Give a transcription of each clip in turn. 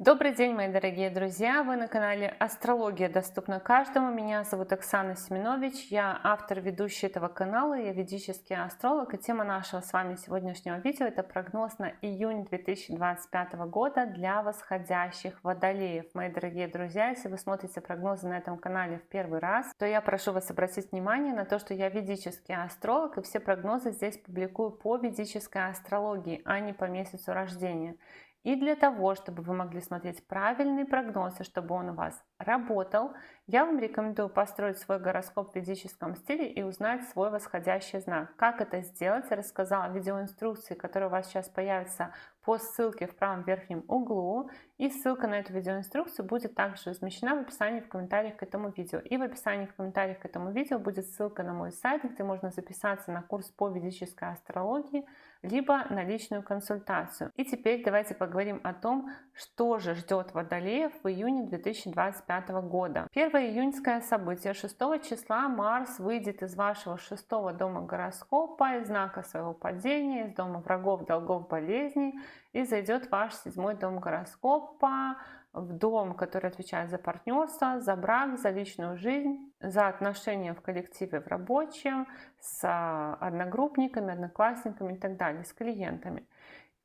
Добрый день, мои дорогие друзья! Вы на канале Астрология доступна каждому. Меня зовут Оксана Семенович. Я автор, ведущий этого канала. Я ведический астролог. И тема нашего с вами сегодняшнего видео — это прогноз на июнь 2025 года для восходящих водолеев. Мои дорогие друзья, если вы смотрите прогнозы на этом канале в первый раз, то я прошу вас обратить внимание на то, что я ведический астролог, и все прогнозы здесь публикую по ведической астрологии, а не по месяцу рождения. И для того, чтобы вы могли смотреть правильный прогноз и чтобы он у вас работал, я вам рекомендую построить свой гороскоп в ведическом стиле и узнать свой восходящий знак. Как это сделать, я рассказала в видеоинструкции, которая у вас сейчас появится по ссылке в правом верхнем углу. И ссылка на эту видеоинструкцию будет также размещена в описании в комментариях к этому видео. И в описании в комментариях к этому видео будет ссылка на мой сайт, где можно записаться на курс по ведической астрологии, либо на личную консультацию. И теперь давайте поговорим о том, что же ждет водолеев в июне 2025 года. Первое июньское событие: 6 числа Марс выйдет из вашего 6-го дома гороскопа, из знака своего падения, из дома врагов, долгов, болезней, и зайдет в ваш 7-й дом гороскопа, в дом, который отвечает за партнерство, за брак, за личную жизнь, за отношения в коллективе, в рабочем, с одногруппниками, одноклассниками и так далее, с клиентами.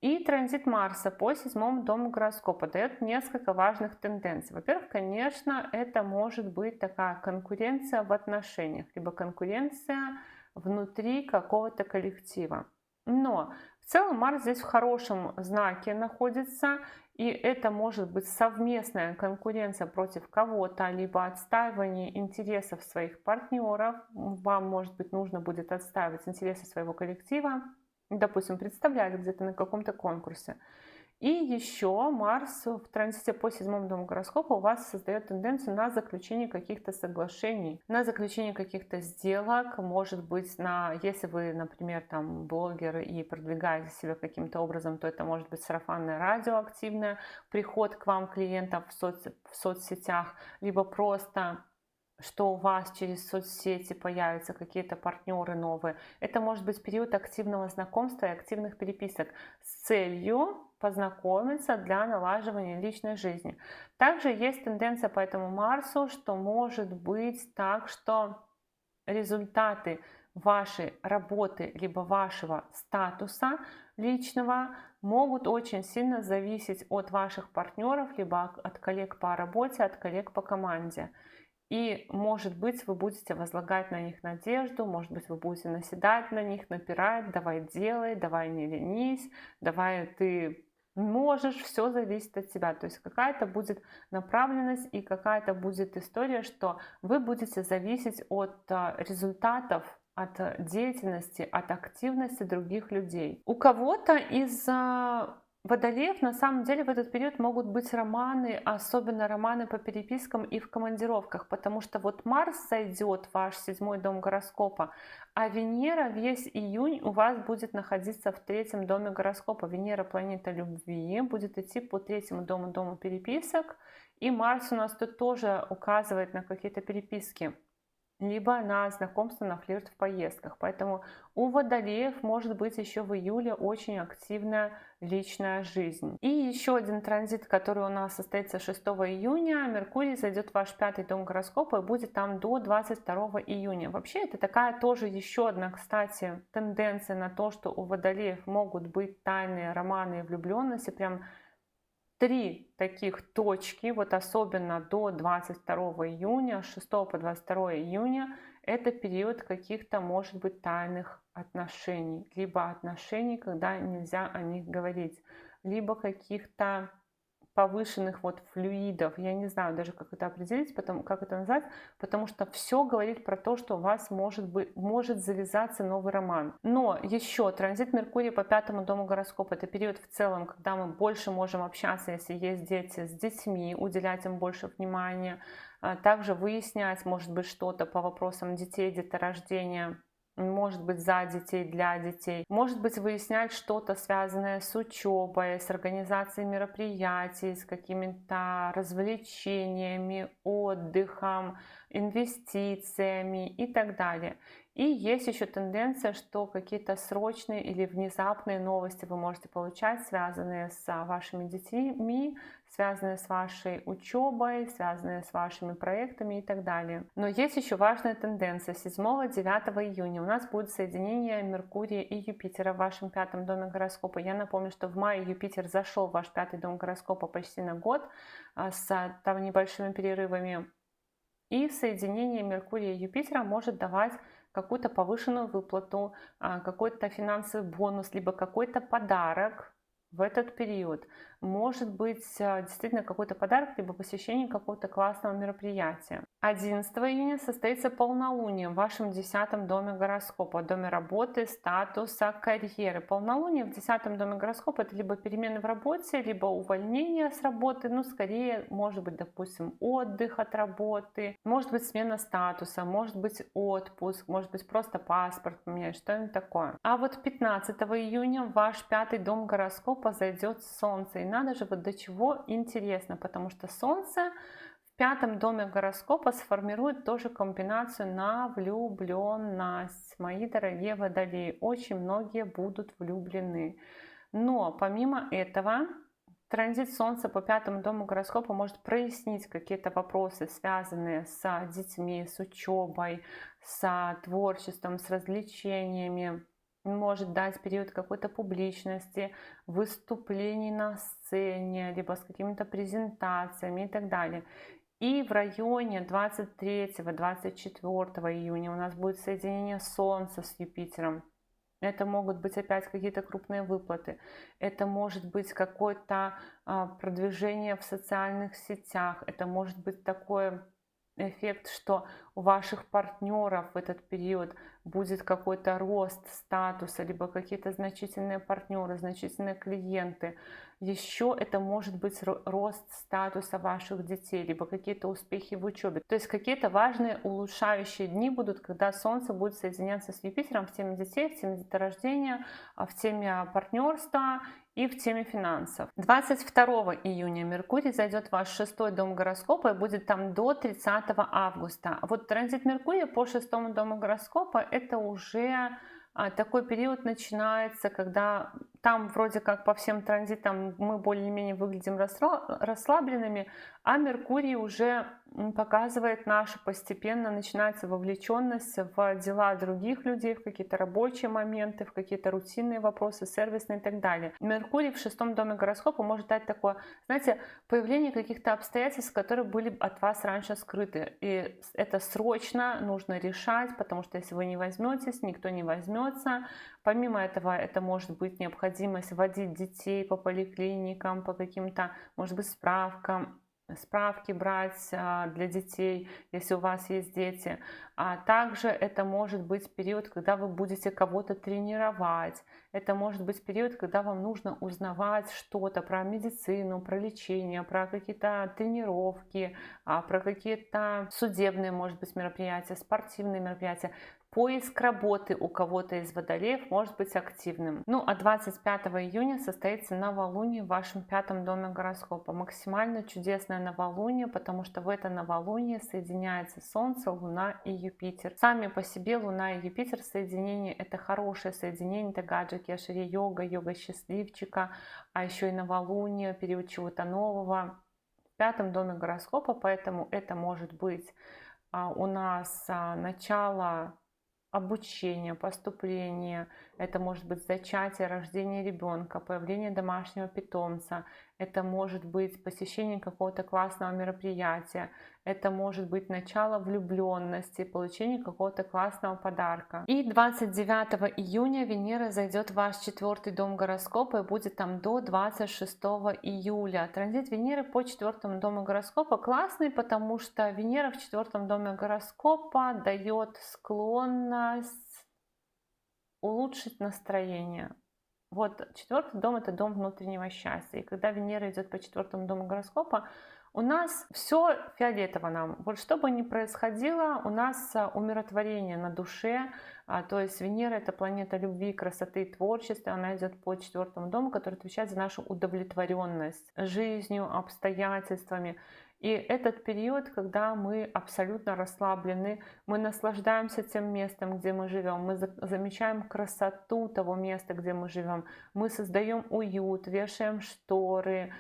И транзит Марса по 7-му дому гороскопа дает несколько важных тенденций. Во-первых, конечно, это может быть такая конкуренция в отношениях, либо конкуренция внутри какого-то коллектива. Но в целом Марс здесь в хорошем знаке находится, и это может быть совместная конкуренция против кого-то, либо отстаивание интересов своих партнеров. Вам, может быть, нужно будет отстаивать интересы своего коллектива, допустим, представлять где-то на каком-то конкурсе. И еще Марс в транзите по 7-му дому гороскопа у вас создает тенденцию на заключение каких-то соглашений, на заключение каких-то сделок, может быть, если вы, например, там блогер и продвигаете себя каким-то образом, то это может быть сарафанное радио активное, приход к вам клиентов в соцсетях, либо просто что у вас через соцсети появятся какие-то партнеры новые. Это может быть период активного знакомства и активных переписок с целью познакомиться для налаживания личной жизни. Также есть тенденция по этому Марсу, что может быть так, что результаты вашей работы либо вашего статуса личного могут очень сильно зависеть от ваших партнеров, либо от коллег по работе, от коллег по команде. И, может быть, вы будете возлагать на них надежду, может быть, вы будете наседать на них, напирать: давай делай, давай не ленись, давай ты можешь, все зависит от тебя. То есть какая-то будет направленность и какая-то будет история, что вы будете зависеть от результатов, от деятельности, от активности других людей. У кого-то из водолеев на самом деле в этот период могут быть романы, особенно романы по перепискам и в командировках, потому что вот Марс зайдет в ваш 7-й дом гороскопа, а Венера весь июнь у вас будет находиться в 3-м доме гороскопа. Венера — планета любви, будет идти по 3-му дому переписок, и Марс у нас тут тоже указывает на какие-то переписки, либо на знакомство, на флирт в поездках. Поэтому у водолеев может быть еще в июле очень активная личная жизнь. И еще один транзит, который у нас состоится 6 июня. Меркурий зайдет в ваш 5-й дом гороскопа и будет там до 22 июня. Вообще это такая тоже еще одна, кстати, тенденция на то, что у водолеев могут быть тайные романы и влюбленности. Прям 3 таких точки, вот особенно до 22 июня, с 6 по 22 июня, это период каких-то, может быть, тайных отношений, либо отношений, когда нельзя о них говорить, либо каких-то повышенных вот флюидов. Я не знаю даже, как это определить, как это назвать, потому что все говорит про то, что у вас может завязаться новый роман. Но еще транзит Меркурия по 5-му дому гороскопа — это период в целом, когда мы больше можем общаться, если есть дети, с детьми, уделять им больше внимания, также выяснять, может быть, что-то по вопросам детей, деторождения, может быть, за детей, для детей, может быть, выяснять что-то, связанное с учебой, с организацией мероприятий, с какими-то развлечениями, отдыхом, инвестициями и так далее. И есть еще тенденция, что какие-то срочные или внезапные новости вы можете получать, связанные с вашими детьми, связанные с вашей учебой, связанные с вашими проектами и так далее. Но есть еще важная тенденция. 7-9 июня у нас будет соединение Меркурия и Юпитера в вашем 5-м доме гороскопа. Я напомню, что в мае Юпитер зашел в ваш 5-й дом гороскопа почти на год с там небольшими перерывами. И соединение Меркурия и Юпитера может давать какую-то повышенную выплату, какой-то финансовый бонус, либо какой-то подарок в этот период. Может быть действительно какой-то подарок, либо посещение какого-то классного мероприятия. 11 июня состоится полнолуние в вашем 10-м доме гороскопа, доме работы, статуса, карьеры. Полнолуние в 10-м доме гороскопа — это либо перемены в работе, либо увольнение с работы, ну скорее может быть, допустим, отдых от работы, может быть смена статуса, может быть отпуск, может быть просто паспорт поменять, что-нибудь такое. А вот 15 июня в ваш 5-й дом гороскопа зайдет Солнце. И надо же, вот до чего интересно, потому что Солнце в 5-м доме гороскопа сформирует тоже комбинацию на влюбленность. Мои дорогие водолеи, очень многие будут влюблены. Но помимо этого, транзит Солнца по 5-му дому гороскопа может прояснить какие-то вопросы, связанные с детьми, с учебой, с творчеством, с развлечениями. Может дать период какой-то публичности, выступлений на сцене, либо с какими-то презентациями и так далее. И в районе 23-24 июня у нас будет соединение Солнца с Юпитером. Это могут быть опять какие-то крупные выплаты. Это может быть какое-то продвижение в социальных сетях. Это может быть такой эффект, что у ваших партнеров в этот период будет какой-то рост статуса, либо какие-то значительные партнеры, значительные клиенты. Еще это может быть рост статуса ваших детей, либо какие-то успехи в учебе. То есть какие-то важные улучшающие дни будут, когда Солнце будет соединяться с Юпитером в теме детей, в теме деторождения, в теме партнерства и в теме финансов. 22 июня Меркурий зайдет в ваш 6-й дом гороскопа и будет там до 30 августа. Вот транзит Меркурия по 6-му дому гороскопа — это уже такой период начинается, когда там вроде как по всем транзитам мы более-менее выглядим расслабленными, а Меркурий уже показывает нашу постепенно начинается вовлеченность в дела других людей, в какие-то рабочие моменты, в какие-то рутинные вопросы, сервисные и так далее. Меркурий в 6-м доме гороскопа может дать такое, знаете, появление каких-то обстоятельств, которые были от вас раньше скрыты. И это срочно нужно решать, потому что если вы не возьметесь, никто не возьмется. Помимо этого, это может быть необходимость вводить детей по поликлиникам, по каким-то, может быть, справки брать для детей, если у вас есть дети. А также это может быть период, когда вы будете кого-то тренировать. Это может быть период, когда вам нужно узнавать что-то про медицину, про лечение, про какие-то тренировки, про какие-то судебные, может быть, мероприятия, спортивные мероприятия. Поиск работы у кого-то из водолеев может быть активным. Ну а 25 июня состоится новолуние в вашем 5-м доме гороскопа. Максимально чудесное новолуние, потому что в это новолуние соединяется Солнце, Луна и Юпитер. Сами по себе Луна и Юпитер соединение — это хорошее соединение, это гаджи кешери йога, йога счастливчика, а еще и новолуние, период чего-то нового в 5-м доме гороскопа, поэтому это может быть у нас начало обучение, поступление, это может быть зачатие, рождение ребенка, появление домашнего питомца, это может быть посещение какого-то классного мероприятия, это может быть начало влюбленности, получение какого-то классного подарка. И 29 июня Венера зайдет в ваш 4-й дом гороскопа и будет там до 26 июля. Транзит Венеры по 4-му дому гороскопа классный, потому что Венера в 4-м доме гороскопа дает склонность улучшить настроение. Вот 4-й дом — это дом внутреннего счастья. И когда Венера идет по 4-му дому гороскопа, у нас все фиолетово нам. Вот что бы ни происходило, у нас умиротворение на душе. То есть Венера — это планета любви, красоты и творчества. Она идет по 4-му дому, который отвечает за нашу удовлетворенность жизнью, обстоятельствами. И этот период, когда мы абсолютно расслаблены, мы наслаждаемся тем местом, где мы живем, мы замечаем красоту того места, где мы живем, мы создаем уют, вешаем шторы,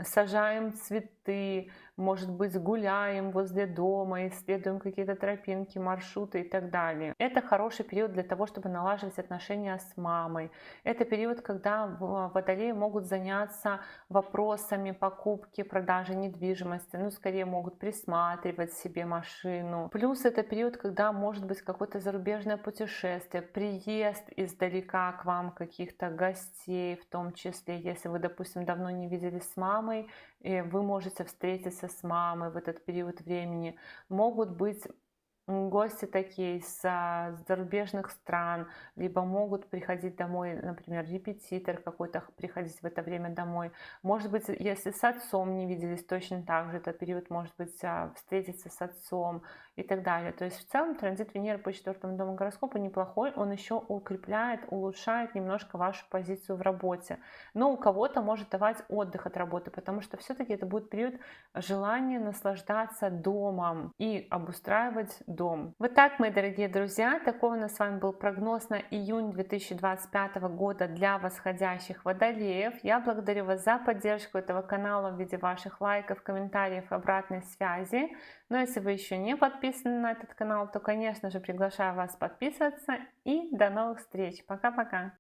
сажаем цветы, может быть, гуляем возле дома, исследуем какие-то тропинки, маршруты и так далее. Это хороший период для того, чтобы налаживать отношения с мамой. Это период, когда водолеи могут заняться вопросами покупки, продажи недвижимости, ну, скорее могут присматривать себе машину. Плюс это период, когда может быть какое-то зарубежное путешествие, приезд издалека к вам каких-то гостей, в том числе, если вы, допустим, давно не виделись с мамой, и вы можете встретиться с мамой в этот период времени. Могут быть гости такие с зарубежных стран, либо могут приходить домой, например, репетитор какой-то приходить в это время домой. Может быть, если с отцом не виделись, точно так же этот период может быть встретиться с отцом и так далее. То есть в целом транзит Венеры по 4-му дому гороскопа неплохой, он еще укрепляет, улучшает немножко вашу позицию в работе. Но у кого-то может давать отдых от работы, потому что все-таки это будет период желания наслаждаться домом и обустраивать дом. Вот так, мои дорогие друзья, такой у нас с вами был прогноз на июнь 2025 года для восходящих водолеев. Я благодарю вас за поддержку этого канала в виде ваших лайков, комментариев, обратной связи. Но если вы еще не подписаны на этот канал, то, конечно же, приглашаю вас подписываться. И до новых встреч. Пока-пока.